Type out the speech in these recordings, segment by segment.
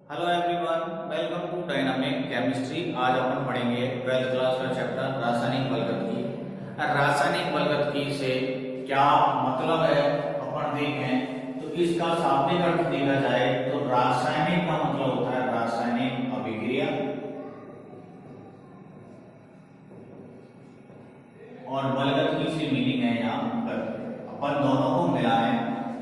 Hello everyone, welcome to dynamic chemistry. आज अपन पढ़ेंगे 12th क्लास का चैप्टर रासायनिक बलगतकी। रासायनिक बलगतकी से क्या मतलब है अपन देखें तो इसका शाब्दिक अर्थ देखा जाए तो रासायनिक का मतलब होता है रासायनिक अभिक्रिया, और बलगतकी से मीनिंग है यहाँ गति। अपन दोनों को मिलाएं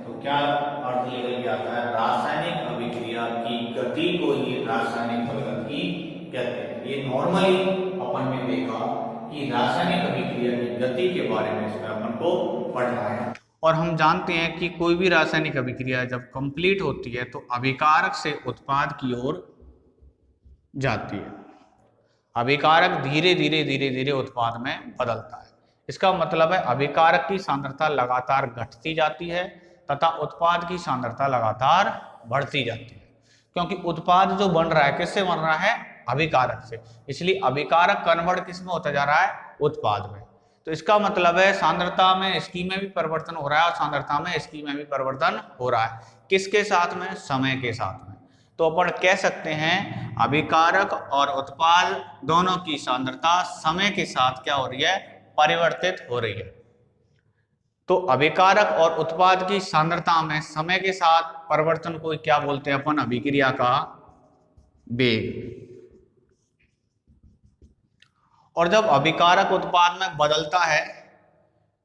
तो क्या अर्थ निकल के आता है, रासायनिक अभिक्रिया की गति को ये रासायनिक बलगतकी कहते हैं। ये नॉर्मली अपन ने देखा कि रासायनिक अभिक्रिया की गति के बारे में इसमें अपन को पढ़ना है। और हम जानते हैं कि कोई भी रासायनिक अभिक्रिया जब कंप्लीट होती है तो अभिकारक से उत्पाद की ओर जाती है। अभिकारक धीरे धीरे धीरे धीरे उत्पाद में बदलता है। इसका मतलब है अभिकारक की सांद्रता लगातार घटती जाती है तथा उत्पाद की सांद्रता लगातार बढ़ती जाती है, क्योंकि उत्पाद जो बन रहा है किससे बन रहा है, अभिकारक से। इसलिए अभिकारक कन्वर्ट किस में होता जा रहा है, उत्पाद में। तो इसका मतलब है सांद्रता में इसकी में भी परिवर्तन हो रहा है और सांद्रता में इसकी में भी परिवर्तन हो रहा है। किसके साथ में, समय के साथ में। तो अपन कह सकते हैं अभिकारक और उत्पाद दोनों की सांद्रता समय के साथ क्या हो रही है, परिवर्तित हो रही है। तो अभिकारक और उत्पाद की सांद्रता में समय के साथ परिवर्तन को क्या बोलते हैं अपन, अभिक्रिया का वेग। और जब अभिकारक उत्पाद में बदलता है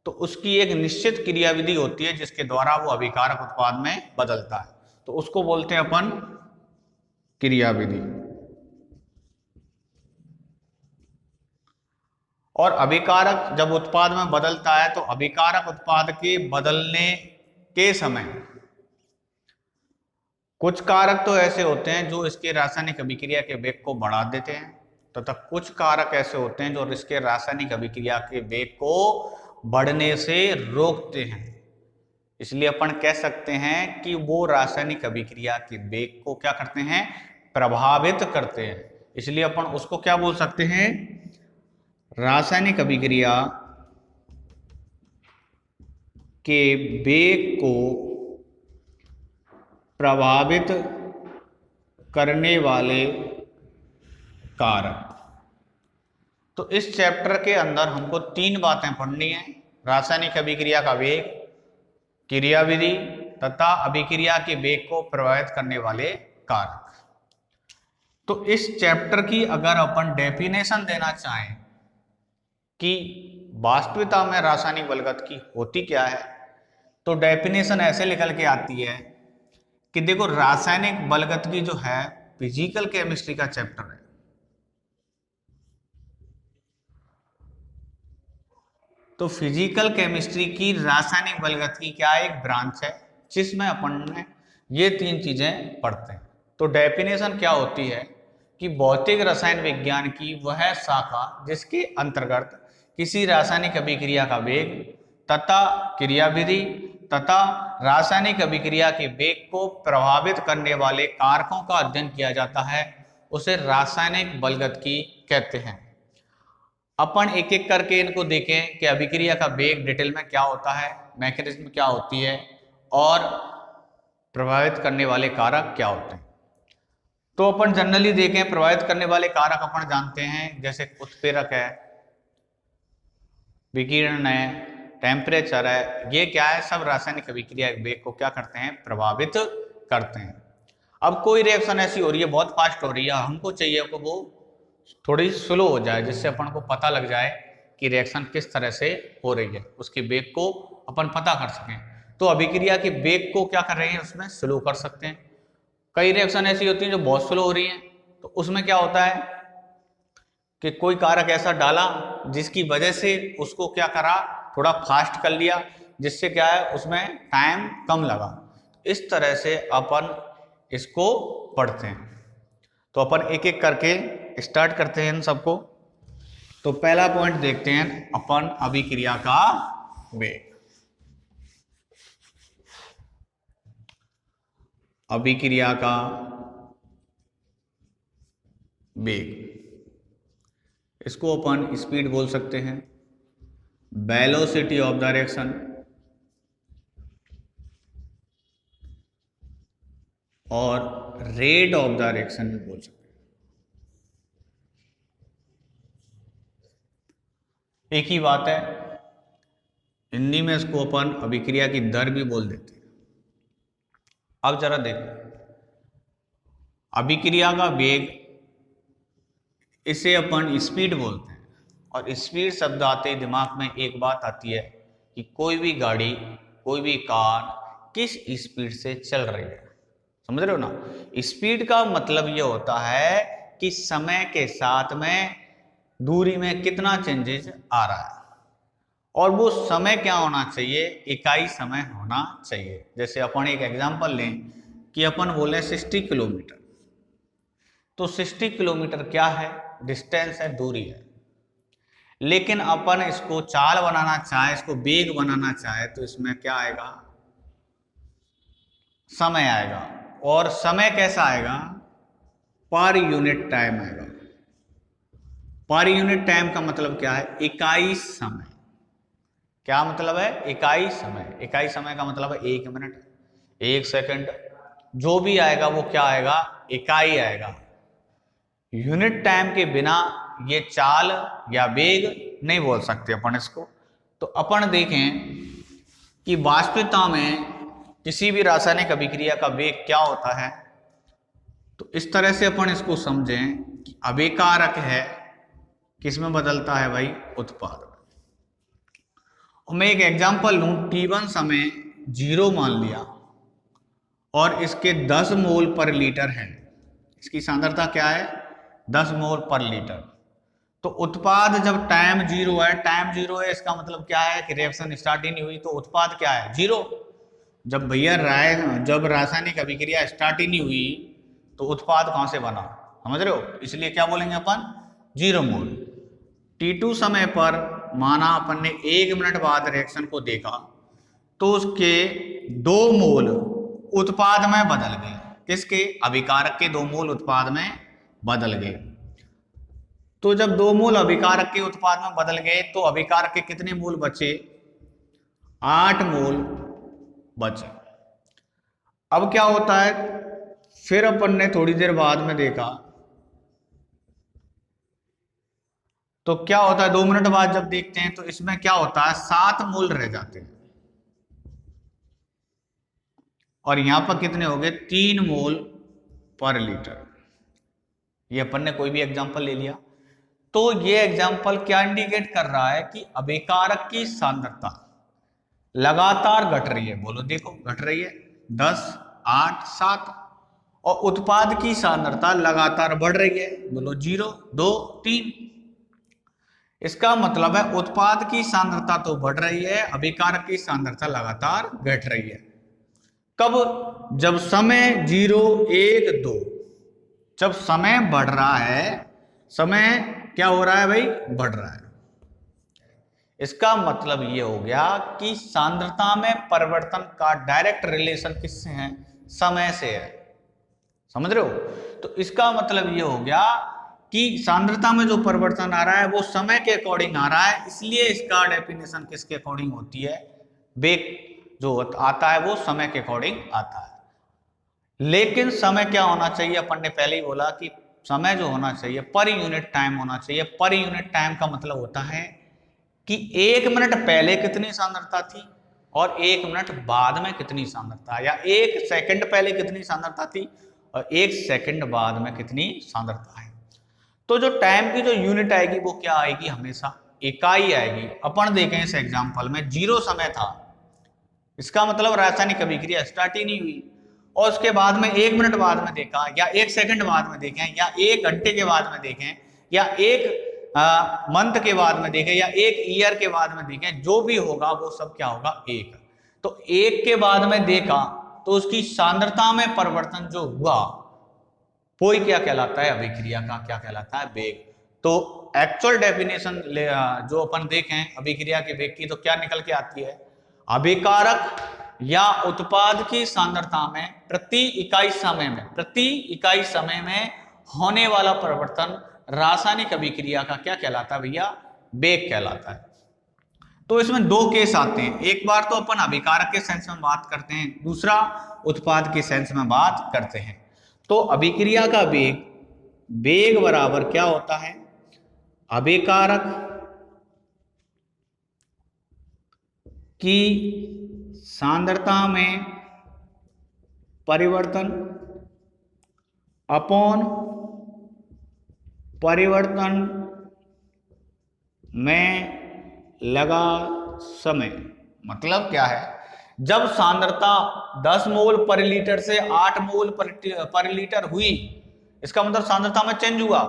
तो उसकी एक निश्चित क्रियाविधि होती है जिसके द्वारा वो अभिकारक उत्पाद में बदलता है, तो उसको बोलते हैं अपन क्रियाविधि। और अभिकारक जब उत्पाद में बदलता है तो अभिकारक उत्पाद के बदलने के समय कुछ कारक तो ऐसे होते हैं जो इसके रासायनिक अभिक्रिया के वेग को बढ़ा देते हैं, तथा कुछ कारक ऐसे होते हैं जो इसके रासायनिक अभिक्रिया के वेग को बढ़ने से रोकते हैं। इसलिए अपन कह सकते हैं कि वो रासायनिक अभिक्रिया के वेग को क्या करते हैं, प्रभावित करते हैं। इसलिए अपन उसको क्या बोल सकते हैं, रासायनिक अभिक्रिया के वेग को प्रभावित करने वाले कारक। तो इस चैप्टर के अंदर हमको 3 बातें पढ़नी है, रासायनिक अभिक्रिया का वेग, क्रियाविधि तथा अभिक्रिया के वेग को प्रभावित करने वाले कारक। तो इस चैप्टर की अगर अपन डेफिनेशन देना चाहें कि वास्तविकता में रासायनिक बलगतकी होती क्या है, तो डेफिनेशन ऐसे निकल के आती है कि देखो, रासायनिक बलगतकी जो है फिजिकल केमिस्ट्री का चैप्टर है। तो फिजिकल केमिस्ट्री की रासायनिक बलगतकी क्या एक ब्रांच है जिसमें अपन ये 3 चीजें पढ़ते हैं। तो डेफिनेशन क्या होती है कि भौतिक रसायन विज्ञान की वह शाखा जिसके अंतर्गत किसी रासायनिक अभिक्रिया का वेग तथा क्रियाविधि तथा रासायनिक अभिक्रिया के वेग को प्रभावित करने वाले कारकों का अध्ययन किया जाता है, उसे रासायनिक बलगतकी कहते हैं। अपन एक एक करके इनको देखें कि अभिक्रिया का वेग डिटेल में क्या होता है, मैकेनिज्म क्या होती है और प्रभावित करने वाले कारक क्या होते हैं। तो अपन जनरली देखें, प्रभावित करने वाले कारक अपन जानते हैं, जैसे उत्प्रेरक है, विकिरण है, टेम्परेचर है। ये क्या है, सब रासायनिक अभिक्रिया वेग को क्या करते हैं, प्रभावित करते हैं। अब कोई रिएक्शन ऐसी हो रही है, बहुत फास्ट हो रही है, हमको चाहिए कि वो थोड़ी स्लो हो जाए, जिससे अपन को पता लग जाए कि रिएक्शन किस तरह से हो रही है, उसके वेग को अपन पता कर सकें। तो अभिक्रिया के वेग को क्या कर रहे हैं, उसमें स्लो कर सकते हैं। कई रिएक्शन ऐसी होती है जो बहुत स्लो हो रही है, तो उसमें क्या होता है कि कोई कारक ऐसा डाला जिसकी वजह से उसको क्या करा, थोड़ा फास्ट कर लिया, जिससे क्या है उसमें टाइम कम लगा। इस तरह से अपन इसको पढ़ते हैं। तो अपन एक एक करके स्टार्ट करते हैं इन सबको। तो पहला पॉइंट देखते हैं अपन, अभिक्रिया का वेग। अभिक्रिया का वेग, इसको अपन स्पीड बोल सकते हैं, वेलोसिटी ऑफ द रिएक्शन। और रेट ऑफ द रिएक्शन भी बोल सकते हैं। एक ही बात है, हिंदी में इसको अपन अभिक्रिया की दर भी बोल देते हैं। अब जरा देखो, अभिक्रिया का वेग, इसे अपन स्पीड बोलते हैं। और स्पीड शब्द आते ही दिमाग में एक बात आती है कि कोई भी गाड़ी, कोई भी कार किस स्पीड से चल रही है। समझ रहे हो ना। स्पीड का मतलब ये होता है कि समय के साथ में दूरी में कितना चेंजेस आ रहा है, और वो समय क्या होना चाहिए, इकाई समय होना चाहिए। जैसे अपन एक एग्जांपल लें कि अपन बोले 60 किलोमीटर, तो 60 किलोमीटर क्या है, डिस्टेंस है, दूरी है। लेकिन अपन इसको चाल बनाना चाहे, इसको वेग बनाना चाहे, तो इसमें क्या आएगा, समय आएगा। और समय कैसा आएगा, पर यूनिट टाइम आएगा। पर यूनिट टाइम का मतलब क्या है, इकाई समय। क्या मतलब है, इकाई समय। इकाई समय का मतलब है 1 मिनट, 1 सेकंड, जो भी आएगा वो क्या आएगा, इकाई आएगा। यूनिट टाइम के बिना ये चाल या वेग नहीं बोल सकते अपन इसको। तो अपन देखें कि वास्तविकता में किसी भी रासायनिक अभिक्रिया का वेग क्या होता है। तो इस तरह से अपन इसको समझें कि अभिकारक है किसमें बदलता है भाई, उत्पाद। और मैं एक एग्जांपल लूं, T1 समय 0 मान लिया और इसके 10 मोल पर लीटर है। इसकी सांद्रता क्या है, 10 मोल पर लीटर। तो उत्पाद जब टाइम 0 है, टाइम 0 है, इसका मतलब क्या है कि रिएक्शन स्टार्ट ही नहीं हुई, तो उत्पाद क्या है, 0। जब भैया जब रासायनिक अभिक्रिया स्टार्ट ही नहीं हुई तो उत्पाद कहां से बना, समझ रहे हो। इसलिए क्या बोलेंगे अपन, 0 मोल। T2 समय पर माना अपन ने 1 मिनट बाद रिएक्शन को देखा, तो उसके 2 मोल उत्पाद में बदल गए। किसके, अभिकारक के 2 मोल उत्पाद में बदल गए। तो जब 2 मोल अभिकारक के उत्पाद में बदल गए तो अभिकारक के कितने मोल बचे, 8 मोल बचे। अब क्या होता है, फिर अपन ने थोड़ी देर बाद में देखा तो क्या होता है, 2 मिनट बाद जब देखते हैं तो इसमें क्या होता है, 7 मोल रह जाते हैं। और यहां पर कितने हो गए, 3 मोल पर लीटर। ये अपन ने कोई भी एग्जांपल ले लिया। तो ये एग्जांपल क्या इंडिकेट कर रहा है कि अभिकारक की सांद्रता लगातार घट रही है। बोलो देखो, घट रही है, 10, 8, 7। और उत्पाद की सांद्रता लगातार बढ़ रही है। बोलो 0, 2, 3। इसका मतलब है उत्पाद की सांद्रता तो बढ़ रही है, अभिकारक की सांद्रता लगातार घट रही है। कब, जब समय 0, 1, 2, जब समय बढ़ रहा है, समय क्या हो रहा है भाई, बढ़ रहा है। इसका मतलब ये हो गया कि सांद्रता में परिवर्तन का डायरेक्ट रिलेशन किससे है, समय से है। समझ रहे हो। तो इसका मतलब ये हो गया कि सांद्रता में जो परिवर्तन आ रहा है वो समय के अकॉर्डिंग आ रहा है, इसलिए इसका डेफिनेशन किसके अकॉर्डिंग होती है, वेग जो आता है वो समय के अकॉर्डिंग आता है। लेकिन समय क्या होना चाहिए, अपन ने पहले ही बोला कि समय जो होना चाहिए पर यूनिट टाइम होना चाहिए। पर यूनिट टाइम का मतलब होता है कि 1 मिनट पहले कितनी सांद्रता थी और 1 मिनट बाद में कितनी सांद्रता, या 1 सेकंड पहले कितनी सांद्रता थी और 1 सेकंड बाद में कितनी सांद्रता है। तो जो टाइम की जो यूनिट आएगी वो क्या आएगी, हमेशा इकाई आएगी। अपन देखें इस एग्जांपल में 0 समय था, इसका मतलब रासायनिक अभिक्रिया स्टार्ट ही नहीं हुई। और उसके बाद में 1 मिनट बाद में देखा, या 1 सेकंड बाद में देखें, या 1 घंटे के बाद में देखें, या 1 मंथ के बाद में देखें, या 1 ईयर के बाद में देखें, जो भी होगा वो सब क्या होगा, 1। तो 1 के बाद में देखा तो उसकी सांद्रता में परिवर्तन जो हुआ वो क्या कहलाता है, अभिक्रिया का क्या कहलाता है, वेग। तो एक्चुअल डेफिनेशन जो अपन देखें अभिक्रिया के वेग की, तो क्या निकल के आती है, अभिकारक या उत्पाद की सांद्रता में प्रति इकाई समय में होने वाला परिवर्तन रासायनिक अभिक्रिया का क्या कहलाता है भैया, वेग कहलाता है। तो इसमें दो केस आते हैं, एक बार तो अपन अभिकारक के सेंस में बात करते हैं, दूसरा उत्पाद के सेंस में बात करते हैं। तो अभिक्रिया का वेग, वेग बराबर क्या होता है, अभिकारक की सांद्रता में परिवर्तन अपॉन परिवर्तन में लगा समय। मतलब क्या है, जब सांद्रता 10 मोल पर लीटर से 8 मोल पर लीटर हुई, इसका मतलब सांद्रता में चेंज हुआ,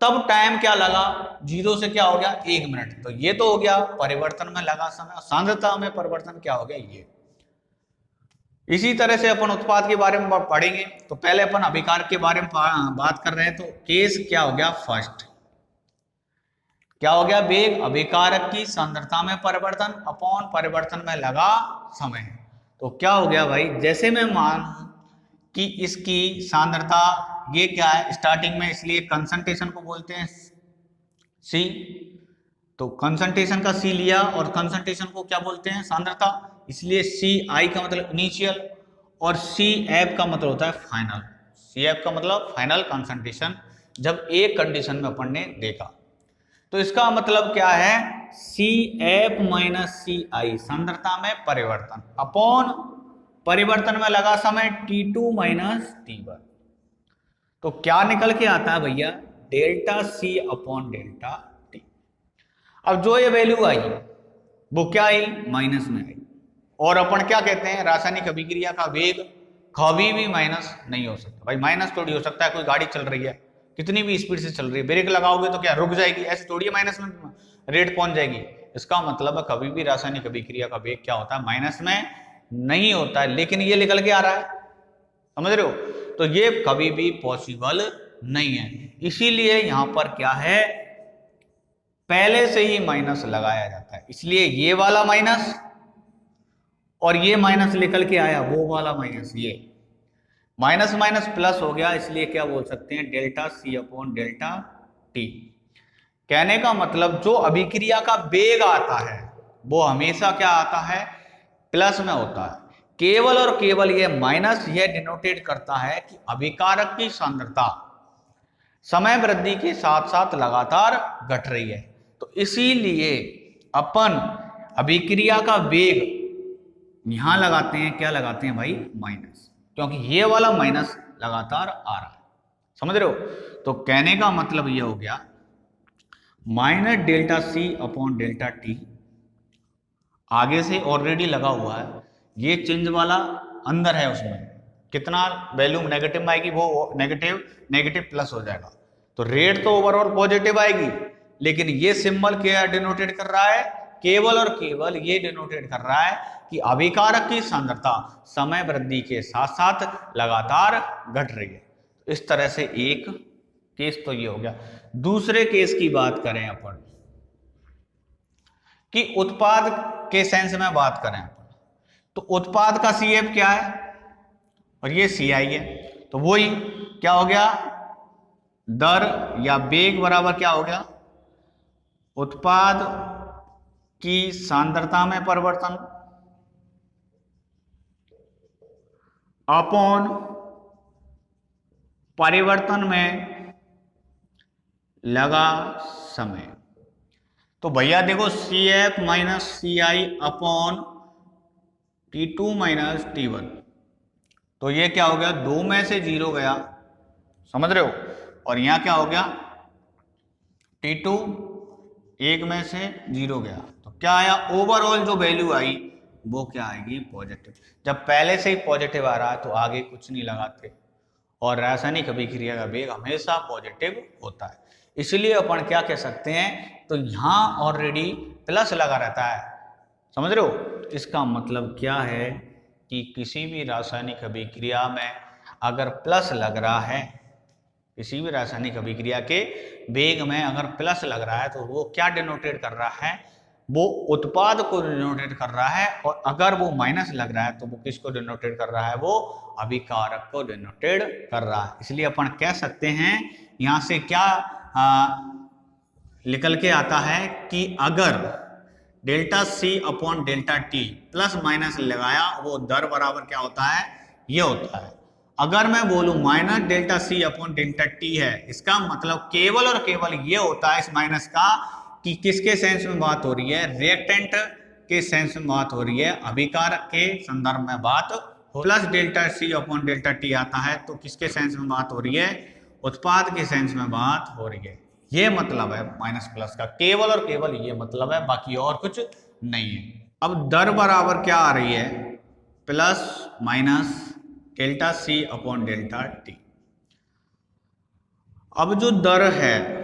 तब टाइम क्या लगा, 0 से क्या हो गया 1 मिनट। तो ये तो हो गया परिवर्तन में लगा समय, सांद्रता में परिवर्तन क्या हो गया ये। इसी तरह से अपन उत्पाद के बारे में पढ़ेंगे। तो पहले अपन अभिकारक के बारे में बात कर रहे हैं। तो केस क्या हो गया, फर्स्ट क्या हो गया, वेग अभिकारक की सांद्रता में परिवर्तन अपॉन परिवर्तन में लगा समय। तो क्या हो गया भाई, जैसे मैं मान कि इसकी सांद्रता ये क्या है स्टार्टिंग में, इसलिए कंसंट्रेशन को बोलते हैं सी। तो कंसंट्रेशन का सी लिया और कंसंट्रेशन को क्या बोलते हैं, सांद्रता, इसलिए सी आई का मतलब इनिशियल और सी एफ का मतलब होता है फाइनल। सी एफ का मतलब फाइनल कंसंट्रेशन, जब एक कंडीशन में अपन ने देखा। तो इसका मतलब क्या है, सी एफ माइनस सी आई सांद्रता में परिवर्तन अपॉन परिवर्तन में लगा समय T2 माइनस T1। तो क्या निकल के आता है भैया, delta C upon delta T. अब जो ये वैल्यू आई वो क्या आई, माइनस में आई। और अपन क्या कहते हैं, रासायनिक अभिक्रिया का वेग कभी भी माइनस नहीं हो सकता। भाई माइनस थोड़ी हो सकता है, कोई गाड़ी चल रही है कितनी भी स्पीड से चल रही है, ब्रेक लगाओगे तो क्या रुक जाएगी, ऐसे थोड़ी माइनस में रेट पहुंच जाएगी। इसका मतलब है कभी भी रासायनिक अभिक्रिया का वेग क्या होता है, माइनस में नहीं होता है। लेकिन ये निकल के आ रहा है, समझ रहे हो, तो ये कभी भी पॉसिबल नहीं है। इसीलिए यहां पर क्या है, पहले से ही माइनस लगाया जाता है। इसलिए ये वाला माइनस और ये माइनस निकल के आया, वो वाला माइनस, ये माइनस माइनस प्लस हो गया, इसलिए क्या बोल सकते हैं, delta C upon delta T. कहने का मतलब जो अभिक्रिया का वेग आता है वो हमेशा क्या आता है, प्लस में होता है। केवल और केवल ये माइनस यह डिनोटेट करता है कि अभिकारक की सांद्रता समय वृद्धि के साथ साथ लगातार घट रही है। तो इसीलिए अपन अभिक्रिया का वेग यहां लगाते हैं, क्या लगाते हैं भाई, माइनस, क्योंकि ये वाला माइनस लगातार आ रहा है, समझ रहे हो। तो कहने का मतलब ये हो गया minus delta C upon delta T, आगे से ऑलरेडी लगा हुआ है, ये चेंज वाला अंदर है, उसमें कितना वैल्यू नेगेटिव आएगी वो नेगेटिव नेगेटिव प्लस हो जाएगा। तो रेट तो ओवरऑल पॉजिटिव आएगी, लेकिन ये सिंबल क्या डिनोटेट कर रहा है, केवल और केवल ये डिनोटेट कर रहा है कि अभिकारक की सांद्रता समय वृद्धि के साथ साथ लगातार घट रही है। इस तरह से एक केस तो ये हो गया। दूसरे केस की बात करें अपन, कि उत्पाद के सेंस में बात करें अपन, तो उत्पाद का CF क्या है और ये CI है। तो वही क्या हो गया, दर या वेग बराबर क्या हो गया, उत्पाद की सांद्रता में परिवर्तन अपॉन परिवर्तन में लगा समय। तो भैया देखो CF minus CI upon T2 minus T1, तो ये क्या हो गया, 2 में से 0 गया, समझ रहे हो, और यहां क्या हो गया, T2 1 में से 0 गया। तो क्या आया, ओवरऑल जो वैल्यू आई वो क्या आएगी, पॉजिटिव। जब पहले से ही पॉजिटिव आ रहा है तो आगे कुछ नहीं लगाते, और रासायनिक अभिक्रिया का वेग हमेशा पॉजिटिव होता है। इसलिए अपन क्या कह सकते हैं, तो यहां ऑलरेडी प्लस लगा रहता है, समझ रहे हो। इसका मतलब क्या है कि किसी भी रासायनिक अभिक्रिया में अगर प्लस लग रहा है, किसी भी रासायनिक अभिक्रिया के वेग में अगर प्लस लग रहा है, तो वो क्या डिनोटेट कर रहा है, वो उत्पाद को डिनोटेट कर रहा है। और अगर वो माइनस लग रहा है तो वो किसको डिनोटेट कर रहा है, वो अभिकारक को डिनोटेट कर रहा है। इसलिए अपन कह सकते हैं यहां से क्या निकल के आता है कि अगर delta C upon delta T plus minus लगाया, वो दर बराबर क्या होता है, ये होता है। अगर मैं बोलूं minus delta C upon delta T है, इसका मतलब केवल और केवल ये होता है इस माइनस का कि किसके सेंस में बात हो रही है, रिएक्टेंट के सेंस में बात हो रही है, अभिकार के संदर्भ में बात हो। Plus delta C upon delta T आता है तो किसके सेंस में बात हो रही है, उत्पाद के सेंस में बात हो रही है। ये मतलब है माइनस प्लस का, केवल और केवल ये मतलब है, बाकी और कुछ नहीं है। अब दर बराबर क्या आ रही है, plus minus delta C upon delta T. अब जो दर है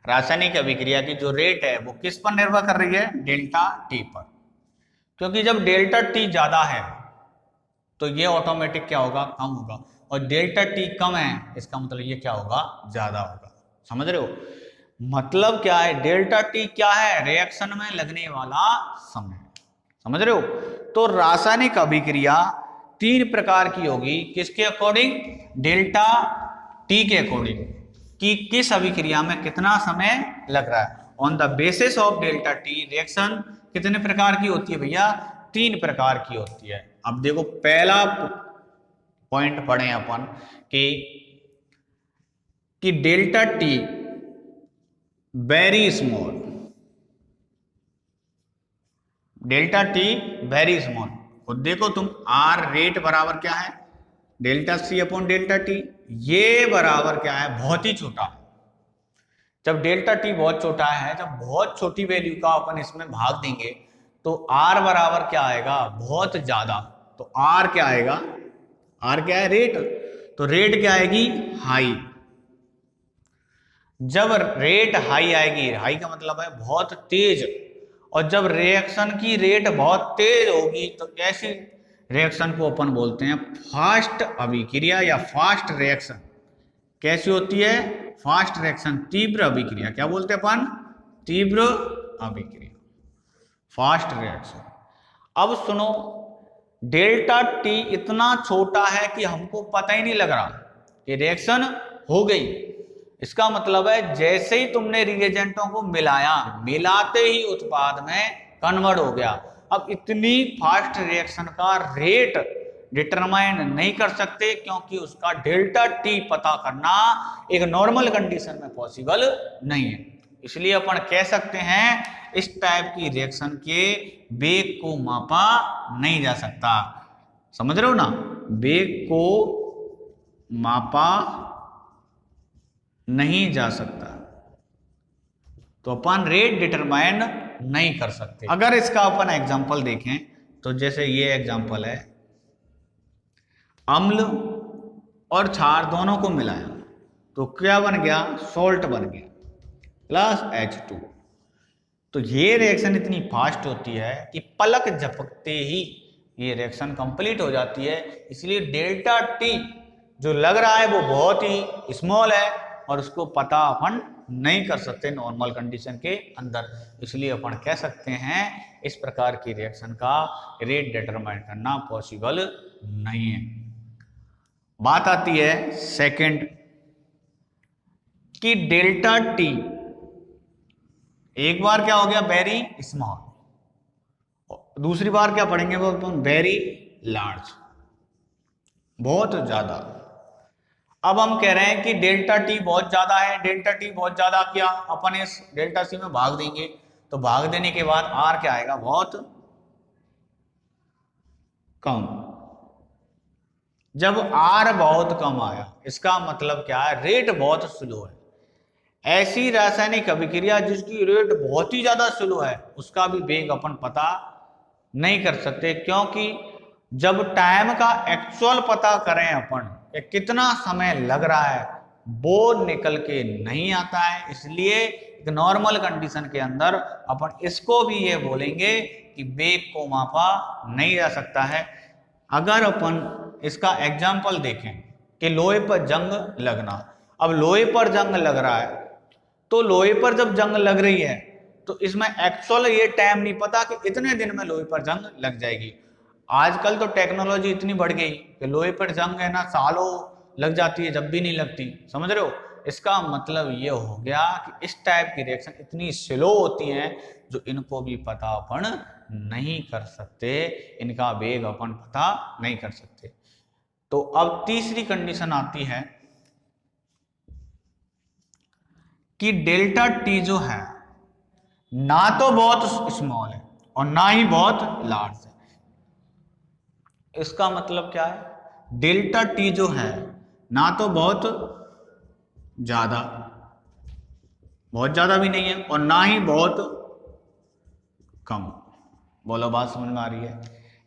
रासायनिक अभिक्रिया की, जो रेट है वो किस पर निर्भर कर रही है, डेल्टा टी पर। क्योंकि जब डेल्टा टी ज्यादा है तो ये ऑटोमेटिक क्या होगा, कम होगा, और डेल्टा टी कम है इसका मतलब ये क्या होगा, ज्यादा होगा। समझ रहे हो, मतलब क्या है, डेल्टा टी क्या है, रिएक्शन में लगने वाला समय। समझ रहे हो, तो रासायनिक अभिक्रिया 3 प्रकार की होगी, किसके अकॉर्डिंग, डेल्टा टी के अकॉर्डिंग, कि किस अभिक्रिया में कितना समय लग रहा है। On the basis of delta T reaction कितने प्रकार की होती है भैया, 3 प्रकार की होती है। अब देखो पहला पॉइंट पढ़े अपन कि delta T very small, delta T very small. खुद देखो तुम, आर रेट बराबर क्या है, delta C upon delta T, ये बराबर क्या है, बहुत ही छोटा। जब डेल्टा टी बहुत छोटा है, जब बहुत छोटी वैल्यू का अपन इसमें भाग देंगे तो आर बराबर क्या आएगा, बहुत ज्यादा। तो आर क्या आएगा, आर क्या है, रेट, तो रेट क्या आएगी, हाई। जब रेट हाई आएगी, हाई का मतलब है बहुत तेज, और जब रिएक्शन की रेट बहुत तेज होगी तो ऐसी रिएक्शन को अपन बोलते हैं फास्ट अभिक्रिया या फास्ट रिएक्शन। कैसी होती है, फास्ट रिएक्शन, तीव्र अभिक्रिया। क्या बोलते हैं अपन, तीव्र अभिक्रिया, फास्ट रिएक्शन। अब सुनो, डेल्टा टी इतना छोटा है कि हमको पता ही नहीं लग रहा कि रिएक्शन हो गई। इसका मतलब है जैसे ही तुमने रिएजेंटों को मिलाया, मिलाते ही उत्पाद में कन्वर्ट हो गया। अब इतनी फास्ट रिएक्शन का रेट डिटरमाइन नहीं कर सकते, क्योंकि उसका डेल्टा टी पता करना एक नॉर्मल कंडीशन में पॉसिबल नहीं है। इसलिए अपन कह सकते हैं इस टाइप की रिएक्शन के वेग को मापा नहीं जा सकता। समझ रहे हो ना, वेग को मापा नहीं जा सकता, तो अपन रेट डिटरमाइन नहीं कर सकते। अगर इसका अपन एग्जांपल देखें तो जैसे ये एग्जांपल है, अम्ल और क्षार दोनों को मिलाया तो क्या बन गया, सोल्ट बन गया प्लस H2। तो ये रिएक्शन इतनी फास्ट होती है कि पलक झपकते ही ये रिएक्शन कंप्लीट हो जाती है। इसलिए डेल्टा टी जो लग रहा है वो बहुत ही स्मॉल है और उसको पता अपन नहीं कर सकते नॉर्मल कंडीशन के अंदर। इसलिए अपन कह सकते हैं इस प्रकार की रिएक्शन का रेट डिटरमाइन करना पॉसिबल नहीं है। बात आती है सेकंड कि डेल्टा टी एक बार क्या हो गया, वेरी स्मॉल, दूसरी बार क्या पढ़ेंगे वो अपन, वेरी लार्ज, बहुत ज्यादा। अब हम कह रहे हैं कि डेल्टा टी बहुत ज्यादा है, डेल्टा टी बहुत ज्यादा, क्या अपन इस डेल्टा सी में भाग देंगे तो भाग देने के बाद आर क्या आएगा, बहुत कम। जब आर बहुत कम आया इसका मतलब क्या है, रेट बहुत स्लो है। ऐसी रासायनिक अभिक्रिया जिसकी रेट बहुत ही ज्यादा स्लो है उसका भी वेग अपन पता नहीं कर सकते, क्योंकि जब टाइम का एक्चुअल पता करें अपन कितना समय लग रहा है वो निकल के नहीं आता है। इसलिए एक नॉर्मल कंडीशन के अंदर अपन इसको भी ये बोलेंगे कि वेग को मापा नहीं जा सकता है। अगर अपन इसका एग्जाम्पल देखें कि लोहे पर जंग लगना, अब लोहे पर जंग लग रहा है तो लोहे पर जब जंग लग रही है तो इसमें एक्चुअल ये टाइम नहीं पता कि इतने दिन में लोहे पर जंग लग जाएगी। आजकल तो टेक्नोलॉजी इतनी बढ़ गई कि लोहे पर जंग है ना सालों लग जाती है, जब भी नहीं लगती। समझ रहे हो, इसका मतलब ये हो गया कि इस टाइप की रिएक्शन इतनी स्लो होती हैं जो इनको भी पता अपन नहीं कर सकते, इनका वेग अपन पता नहीं कर सकते। तो अब तीसरी कंडीशन आती है कि डेल्टा टी जो है ना तो बहुत स्मॉल है और ना ही बहुत लार्ज है। इसका मतलब क्या है, डेल्टा टी जो है ना तो बहुत ज्यादा भी नहीं है और ना ही बहुत कम। बोलो बात समझ में आ रही है?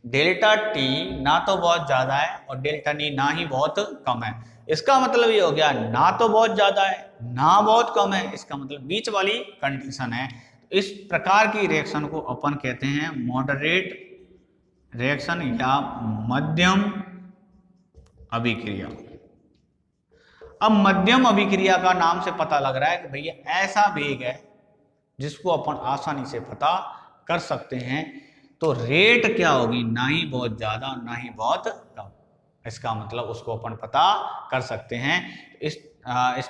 डेल्टा टी ना तो बहुत ज्यादा है और डेल्टा टी ना ही बहुत कम है। इसका मतलब ये हो गया ना तो बहुत ज्यादा है ना बहुत कम है, इसका मतलब बीच वाली कंडीशन है। इस प्रकार की रिएक्शन को अपन कहते हैं मॉडरेट रिएक्शन या मध्यम अभिक्रिया। अब मध्यम अभिक्रिया का नाम से पता लग रहा है कि भैया ऐसा वेग है जिसको अपन आसानी से पता कर सकते हैं। तो रेट क्या होगी, ना ही बहुत ज्यादा ना ही बहुत कम, इसका मतलब उसको अपन पता कर सकते हैं। इस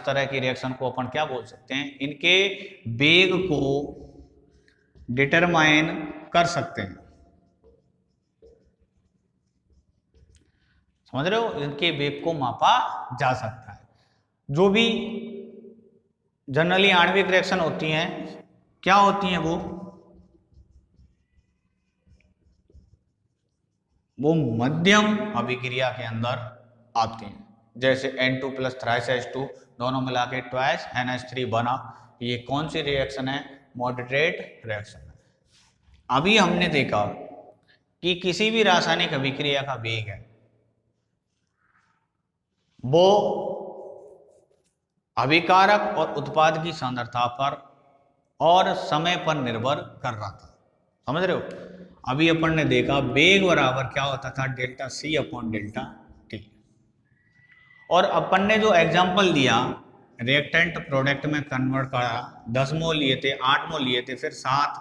तरह की रिएक्शन को अपन क्या बोल सकते हैं, इनके वेग को डिटरमाइन कर सकते हैं। समझ रहे हो, इनके वेग को मापा जा सकता है। जो भी जनरली आणविक रिएक्शन होती हैं क्या होती हैं, वो मध्यम अभिक्रिया के अंदर आती हैं। जैसे N2 प्लस थ्राइस H2 दोनों मिला के ट्वाइस NH3 बना, ये कौन सी रिएक्शन है, मॉडरेट रिएक्शन है। अभी हमने देखा कि किसी भी रासायनिक अभिक्रिया का वेग है वो अभिकारक और उत्पाद की सांद्रता पर और समय पर निर्भर कर रहा था। समझ रहे हो, अभी अपन ने देखा वेग बराबर क्या होता था, delta C upon delta T। और अपन ने जो एग्जांपल दिया रिएक्टेंट प्रोडक्ट में कन्वर्ट करा, 10 मोल लिए थे, 8 मोल लिए थे, फिर 7,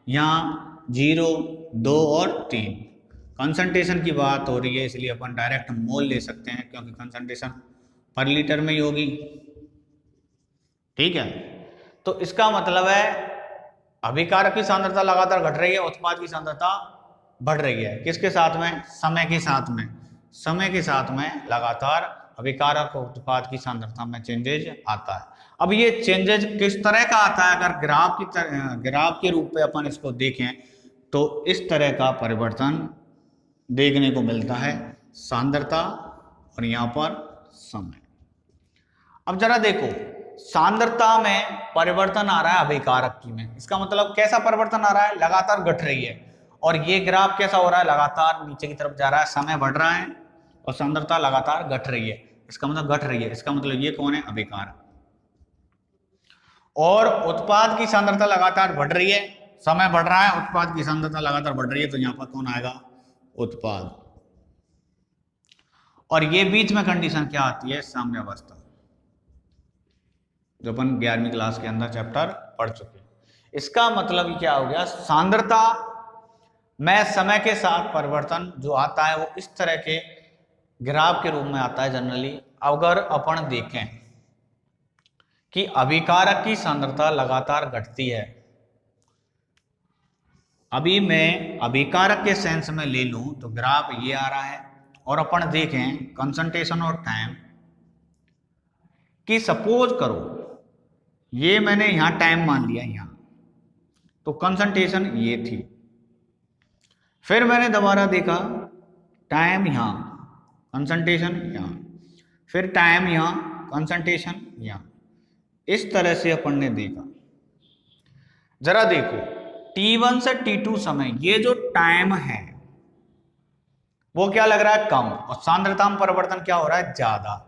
यहाँ 0, 2 और 3। कंसंट्रेशन की बात हो रही है इसलिए अपन डायरेक्ट मोल ले सकते हैं क्योंकि कंसंट्रेशन पर लीटर में ही होगी। ठीक है, तो इसका मतलब है अभिकारक की सांद्रता लगातार घट रही है, उत्पाद की सांद्रता बढ़ रही है। किसके साथ में, समय के साथ में। समय के साथ में लगातार अभिकारक और उत्पाद की सांद्रता में चेंजेज आता है। अब ये चेंजेज किस तरह का आता है, अगर ग्राफ के रूप में अपन इसको देखें तो इस तरह का परिवर्तन देखने को मिलता है, सांद्रता और यहाँ पर समय। अब जरा देखो, सांद्रता में परिवर्तन आ रहा है अभिकारक की में, इसका मतलब कैसा परिवर्तन आ रहा है, लगातार घट रही है। और ये ग्राफ कैसा हो रहा है, लगातार नीचे की तरफ जा रहा है, समय बढ़ रहा है और सांद्रता लगातार घट रही है, इसका मतलब घट रही है, इसका मतलब ये कौन है, अभिकारक। और उत्पाद की सांद्रता लगातार बढ़ रही है, समय बढ़ रहा है, उत्पाद की सांद्रता लगातार बढ़ रही है, तो यहाँ पर कौन आएगा, उत्पाद। और ये बीच में कंडीशन क्या आती है, साम्यावस्था, जो अपन 11वीं क्लास के अंदर चैप्टर पढ़ चुके हैं। इसका मतलब क्या हो गया, सांद्रता में समय के साथ परिवर्तन जो आता है वो इस तरह के ग्राफ के रूप में आता है जनरली। अगर अपन देखें कि अभिकारक की सांद्रता लगातार घटती है, अभी मैं अभिकारक के सेंस में ले लूं तो ग्राफ ये आ रहा है, और अपन देखें कंसंट्रेशन और टाइम कि सपोज करो ये मैंने यहां टाइम मान लिया, यहां तो कंसंट्रेशन ये थी, फिर मैंने दोबारा देखा टाइम यहां, कंसंट्रेशन यहां, फिर टाइम यहां, कंसंट्रेशन यहां, इस तरह से अपन ने देखा। जरा देखो T1 से T2 समय ये जो टाइम है वो क्या लग रहा है, कम, और सांद्रता में परिवर्तन क्या हो रहा है, ज्यादा।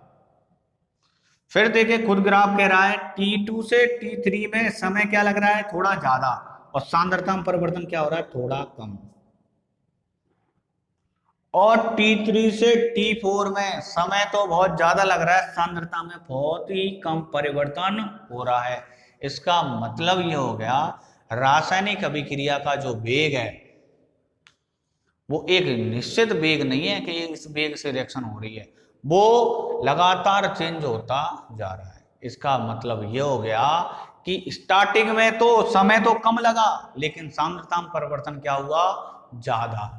फिर देखिए खुद ग्राफ कह रहा है T2 से T3 में समय क्या लग रहा है, थोड़ा ज्यादा, और सांद्रता में परिवर्तन क्या हो रहा है, थोड़ा कम। और T3 से T4 में समय तो बहुत ज्यादा लग रहा है, सांद्रता में बहुत ही कम परिवर्तन हो रहा है। इसका मतलब ये हो गया रासायनिक अभिक्रिया का जो वेग है वो एक निश्चित वेग नहीं है कि इस वेग से रिएक्शन हो रही है, वो लगातार चेंज होता जा रहा है। इसका मतलब ये हो गया कि स्टार्टिंग में तो समय तो कम लगा लेकिन सांद्रता में परिवर्तन क्या हुआ, ज्यादा।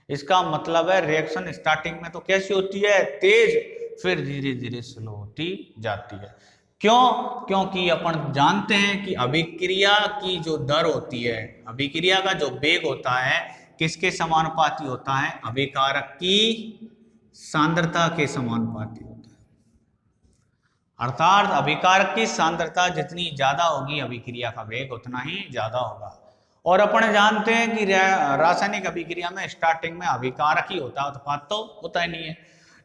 इसका मतलब है रिएक्शन स्टार्टिंग में तो कैसी होती है, तेज, फिर धीरे धीरे स्लो होती जाती है। क्यों? क्योंकि अपन जानते हैं कि अभिक्रिया की जो दर होती है, अभिक्रिया का जो वेग होता है किसके समानुपाती होता है, अभिकारक की सांद्रता के समानुपाती होता है। अर्थात अभिकारक की सांद्रता जितनी ज्यादा होगी अभिक्रिया का वेग उतना ही ज्यादा होगा। और अपन जानते हैं कि रासायनिक अभिक्रिया में स्टार्टिंग में अभिकारक ही होता है, उत्पाद तो होता ही नहीं है।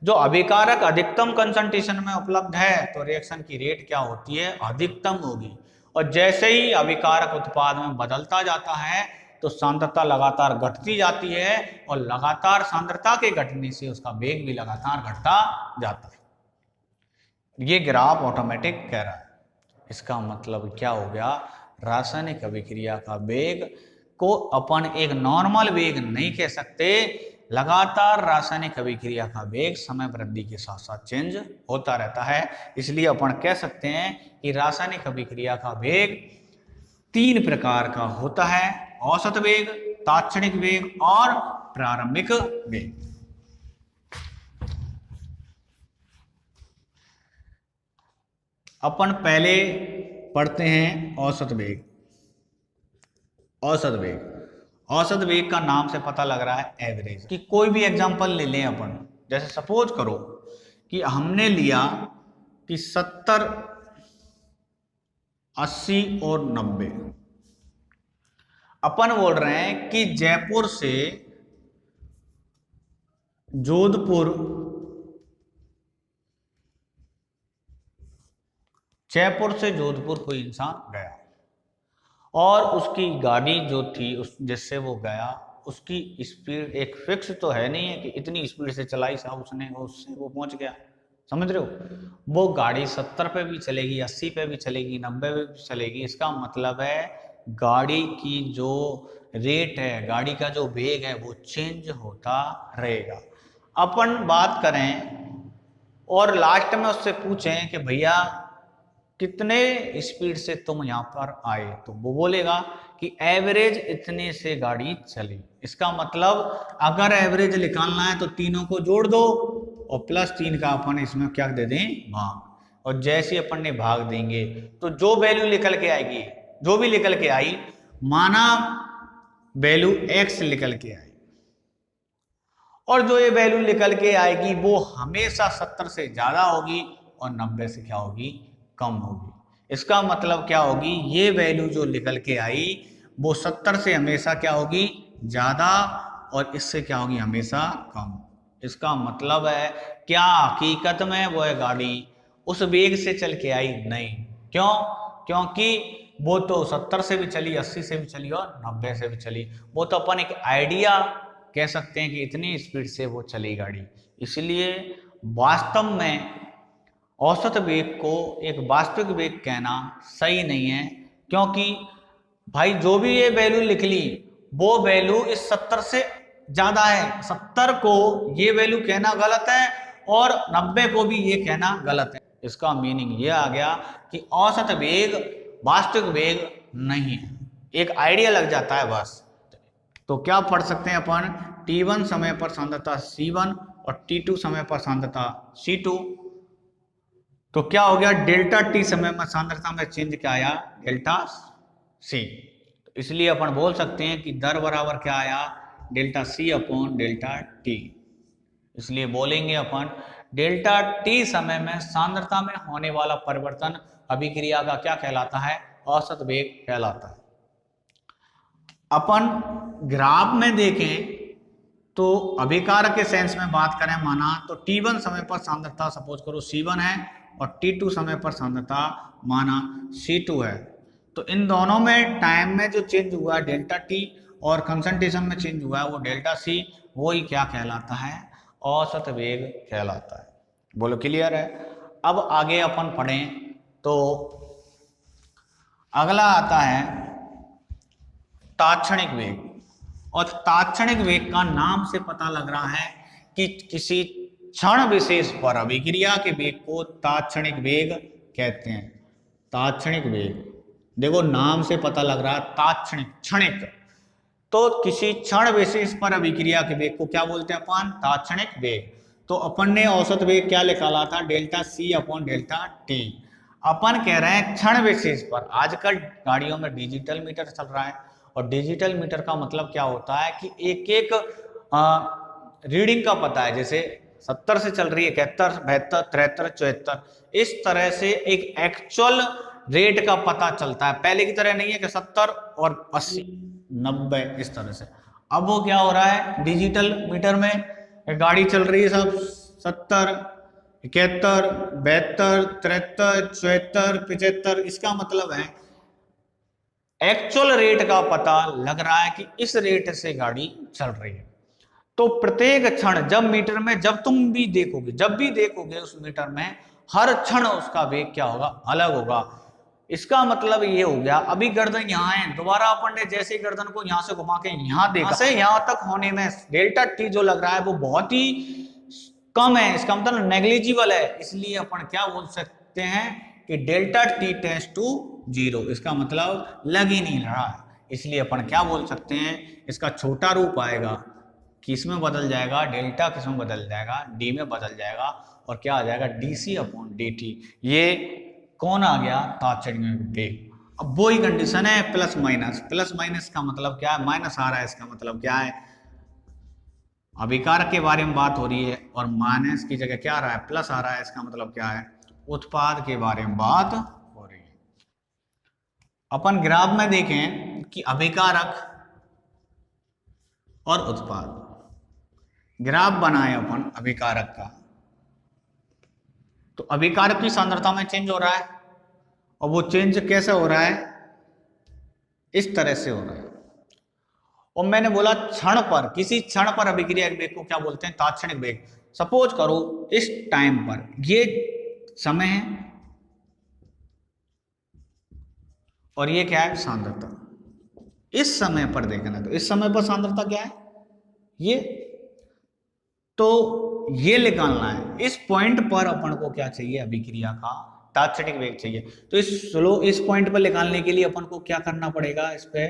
जो अभिकारक अधिकतम कंसंट्रेशन में उपलब्ध है तो रिएक्शन की रेट क्या होती है, अधिकतम होगी। और जैसे ही अभिकारक उत्पाद में बदलता जाता है तो सांद्रता लगातार घटती जाती है और लगातार सांद्रता के घटने से उसका वेग भी लगातार घटता जाता है। ये ग्राफ ऑटोमेटिक कह रहा है। इसका मतलब क्या हो गया, रासायनिक अभिक्रिया का वेग को अपन एक नॉर्मल वेग नहीं कह सकते, लगातार रासायनिक अभिक्रिया का वेग समय वृद्धि के साथ साथ चेंज होता रहता है। इसलिए अपन कह सकते हैं कि रासायनिक अभिक्रिया का वेग 3 प्रकार का होता है, औसत वेग, तात्क्षणिक वेग और प्रारंभिक वेग। अपन पहले पढ़ते हैं औसत वेग। औसत वेग, औसत वेग का नाम से पता लग रहा है एवरेज। कि कोई भी एग्जांपल ले लें अपन, जैसे सपोज करो कि हमने लिया कि 70, 80 और 90। अपन बोल रहे हैं कि जयपुर से जोधपुर, जयपुर से जोधपुर कोई इंसान गया और उसकी गाड़ी जो थी उस जिससे वो गया उसकी स्पीड एक फिक्स तो है नहीं है कि इतनी स्पीड से चलाई साहब उसने, उससे वो पहुंच गया। समझ रहे हो, वो गाड़ी 70 पे भी चलेगी, 80 पे भी चलेगी, 90 पे भी चलेगी। इसका मतलब है गाड़ी की जो रेट है, गाड़ी का जो वेग है वो चेंज होता रहेगा। अपन बात करें और लास्ट में उससे पूछें कि भैया कितने स्पीड से तुम यहाँ पर आए, तो वो बोलेगा कि एवरेज इतने से गाड़ी चली। इसका मतलब अगर एवरेज निकालना है तो तीनों को जोड़ दो और +3 का अपन इसमें क्या दे दें, भाग। और जैसे अपन ने भाग देंगे तो जो वैल्यू निकल के आएगी, जो भी निकल के आई, माना वैल्यू x निकल के आई और जो ये वैल्यू निकल के आएगी वो हमेशा 70 से ज्यादा होगी और 90 से क्या होगी, कम होगी। इसका मतलब क्या होगी, ये वैल्यू जो निकल के आई वो 70 से हमेशा क्या होगी, ज्यादा, और इससे क्या होगी, हमेशा कम। इसका मतलब है क्या हकीकत में वो गाड़ी उस वेग से चल के आई, नहीं। क्यों? क्योंकि वो तो 70 से भी चली, 80 से भी चली और 90 से भी चली। वो तो अपन एक आइडिया कह सकते हैं कि इतनी स्पीड से वो चली गाड़ी। इसलिए वास्तव में औसत वेग को एक वास्तविक वेग कहना सही नहीं है, क्योंकि भाई जो भी ये वैल्यू लिख ली वो वैल्यू इस 70 से ज्यादा है। 70 को ये वैल्यू कहना गलत है और 90 को भी ये कहना गलत है। इसका मीनिंग ये आ गया कि औसत वेग वास्तविक वेग नहीं है, एक आइडिया लग जाता है बस। तो क्या पढ़ सकते हैं अपन, T1 समय पर सांद्रता C1 और T2 समय पर सांद्रता C2। तो क्या हो गया, डेल्टा T समय में सांद्रता में चेंज क्या आया, डेल्टा C। तो इसलिए अपन बोल सकते हैं कि दर बराबर क्या आया, delta C upon delta T। इसलिए बोलेंगे अपन डेल्टा T समय में सांद्रता में होने वाला परिवर्तन अभिक्रिया का क्या कहलाता है, औसत वेग कहलाता है। अपन ग्राफ में देखें तो अभिकारक के सेंस में बात करें माना तो T1 समय पर सांद्रता सपोज करो C1 है और T2 समय पर सांद्रता माना C2 है। तो इन दोनों में टाइम में जो चेंज हुआ है डेल्टा T और कंसंट्रेशन में चेंज हुआ है वो डेल्टा C, वो ही क्या कहलाता है, औसत वेग कहलाता है। बोलो क्लियर है। अब आगे अपन पढ़ें तो अगला आता है तात्क्षणिक वेग। और तात्क्षणिक वेग का नाम से पता लग रहा है कि किसी क्षण विशेष पर अभिक्रिया के वेग को तात्क्षणिक वेग कहते हैं। तात्क्षणिक वेग, देखो नाम से पता लग रहा है तात्क्षणिक, क्षणिक, तो किसी क्षण विशेष पर अभिक्रिया के वेग को क्या बोलते हैं अपन? तात्क्षणिक वेग। तो अपन ने औसत वेग क्या निकाला था? Delta C upon delta T. अपन कह रहे हैं क्षण विशेष पर। आजकल गाड़ियों में डिजिटल मीटर चल रहा है, और डिजिटल मीटर का मतलब क्या होता है कि एक एक रीडिंग का पता है, जैसे 70 से चल रही है, 71, 72, 73, 74, इस तरह से एक एक्चुअल रेट का पता चलता है। पहले की तरह नहीं है कि 70 और 80, 90 इस तरह से। अब वो क्या हो रहा है, डिजिटल मीटर में गाड़ी चल रही है सब 70, 71, 72, 73, 74, 75, इसका मतलब है एक्चुअल रेट का पता लग रहा है कि इस रेट से गाड़ी चल रही है। तो प्रत्येक क्षण जब मीटर में, जब तुम भी देखोगे, जब भी देखोगे उस मीटर में, हर क्षण उसका वेग क्या होगा? अलग होगा। इसका मतलब ये हो गया, अभी गर्दन यहाँ है, दोबारा अपन ने जैसे गर्दन को यहाँ से घुमा के यहाँ देखा, से यहाँ तक होने में डेल्टा टी जो लग रहा है वो बहुत ही कम है, इसका मतलब नेग्लिजिबल है। इसलिए अपन क्या बोल सकते हैं कि डेल्टा टी टेंड्स टू 0, इसका मतलब लग ही नहीं रहा है। इसलिए अपन क्या बोल सकते हैं, इसका छोटा रूप आएगा, किस में बदल जाएगा? डेल्टा किस में बदल जाएगा? डी में बदल जाएगा, और क्या आ जाएगा? DC upon dt। ये कौन आ गया? तात्क्षणिक वेग। अब वो ही कंडीशन है प्लस माइनस। प्लस माइनस का मतलब क्या है? माइनस आ रहा है, इसका मतलब क्या है? अभिकारक के बारे में बात हो रही है, और माइनस की जगह क्या आ रहा है? प्लस आ रहा है, इसका मतलब क्या है? उत्पाद के बारे में बात हो रही है। अपन ग्राफ में देखें कि अभिकारक और उत्पाद, ग्राफ बनाए अपन अभिकारक का, तो अभिकारक की सांद्रता में चेंज हो रहा है, और वो चेंज कैसे हो रहा है? इस तरह से हो रहा है। और मैंने बोला क्षण पर, किसी क्षण पर अभिक्रिया वेग को क्या बोलते हैं? तात्क्षणिक वेग। सपोज करो इस टाइम पर ये समय है, और ये क्या है? सांद्रता। इस समय पर देखना, तो इस समय पर सांद्रता क्या है? ये, तो ये निकालना है। इस पॉइंट पर अपन को क्या चाहिए? अभिक्रिया का तात्क्षणिक वेग चाहिए। तो इस पॉइंट पर निकालने के लिए अपन को क्या करना पड़ेगा? इस पे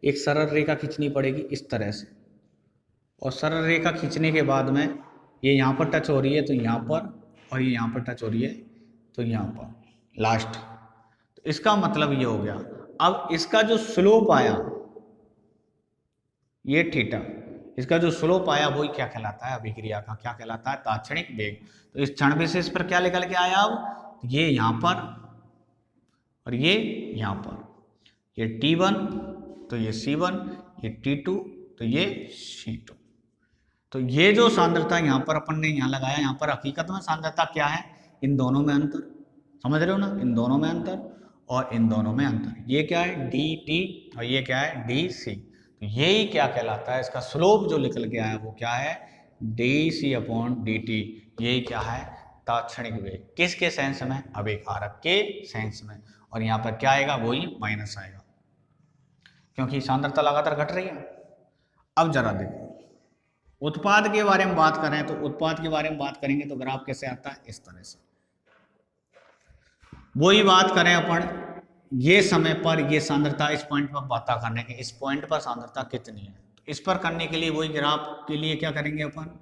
एक सरल रेखा खींचनी पड़ेगी इस तरह से, और सरल रेखा खींचने के बाद में ये यहाँ पर टच हो रही है तो यहाँ पर, और ये यहाँ पर टच हो रही है तो यहाँ पर लास्ट। तो इसका मतलब ये हो गया। अब इसका जो स्लोप आया, ये थीटा, इसका जो स्लोप आया वही क्या कहलाता है? अभिक्रिया का क्या कहलाता है? तात्क्षणिक वेग। तो इस क्षण विशेष पर क्या निकल के आया? अब ये यहाँ पर और ये यहाँ पर, ये T1 तो ये C1, ये T2 तो ये C2। तो ये जो सांद्रता यहाँ पर अपन ने यहाँ लगाया, यहाँ पर हकीकत में सांद्रता क्या है? इन दोनों में अंतर, समझ रहे हो ना? इन दोनों में अंतर और इन दोनों में अंतर। ये क्या है? dt, और ये क्या है? dc। तो यही क्या कहलाता है? इसका स्लोप जो निकल के आया वो क्या है? dc upon dt। यही क्या है? तात्क्षणिक वेग। किसके सेंस में? अभिकारक के सेंस में। और यहाँ पर क्या आएगा? वही माइनस आएगा, क्योंकि सांद्रता लगातार घट रही है। अब जरा देखो, उत्पाद के बारे में बात करें तो उत्पाद के बारे में बात करेंगे तो ग्राफ कैसे आता है? इस तरह से। वही बात करें अपन, ये समय पर ये सांद्रता, इस पॉइंट पर बात करने के, इस पॉइंट पर सांद्रता कितनी है, तो इस पर करने के लिए वही ग्राफ के लिए क्या करेंगे अपन?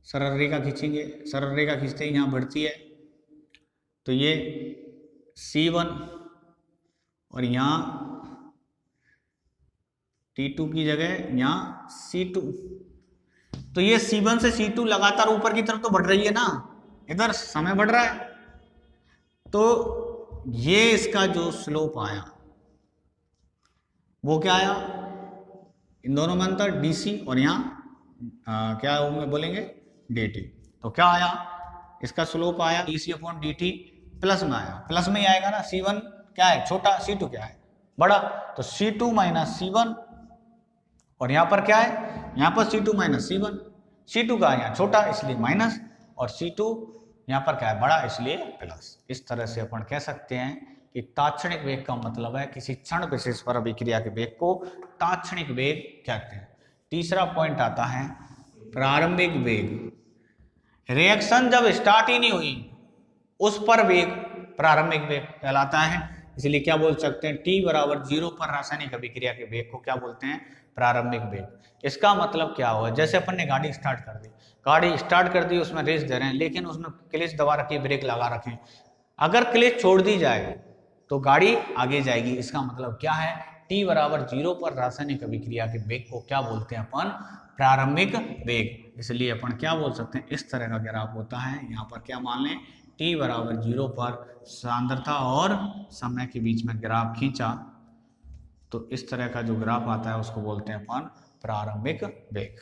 सरल रेखा खींचेंगे। सरल रेखा खींचते ही यहाँ बढ़ती है, तो ये C1 और यहाँ T2 की जगह यहाँ C2। तो ये C1 से C2 लगातार ऊपर की तरफ तो बढ़ रही है ना, इधर समय बढ़ रहा है। तो ये इसका जो स्लोप आया वो क्या आया? इन दोनों में अंतर dc, और यहाँ क्या बोलेंगे? dt। तो क्या आया? इसका स्लोप आया dc अपॉन dt, प्लस में आया। प्लस में ही आएगा ना, C1 क्या है? छोटा, C2 क्या है? बड़ा। तो C2 माइनस C1, और यहाँ पर क्या है? यहाँ पर C2 माइनस C1। C2 का यहाँ छोटा इसलिए माइनस, और C2 यहाँ पर क्या है? बड़ा इसलिए प्लस। इस तरह से अपन कह सकते हैं कि तात्क्षणिक वेग का मतलब है किसी क्षण विशेष पर अभिक्रिया के वेग को तात्क्षणिक वेग कहते हैं। तीसरा पॉइंट आता है प्रारंभिक वेग। रिएक्शन जब स्टार्ट ही नहीं हुई उस पर वेग प्रारंभिक वेग कहलाता है। इसलिए क्या बोल सकते हैं, t बराबर 0 पर रासायनिक अभिक्रिया के वेग को क्या बोलते हैं, प्रारंभिक वेग। इसका मतलब क्या हुआ, जैसे अपन ने गाड़ी स्टार्ट कर दी, उसमें रेस दे रहे हैं, लेकिन उसमें क्लच दबा रखी, ब्रेक लगा रखे, अगर क्लच छोड़ दी जाएगी तो गाड़ी आगे जाएगी। इसका मतलब क्या है, t बराबर 0 पर रासायनिक अभिक्रिया के वेग को क्या बोलते हैं अपन, प्रारंभिक वेग। इसलिए अपन क्या बोल सकते हैं, इस तरह का ग्राफ होता है। यहाँ पर क्या मान लें, t बराबर 0 पर सांद्रता और समय के बीच में ग्राफ खींचा तो इस तरह का जो ग्राफ आता है उसको बोलते हैं अपन प्रारंभिक वेग।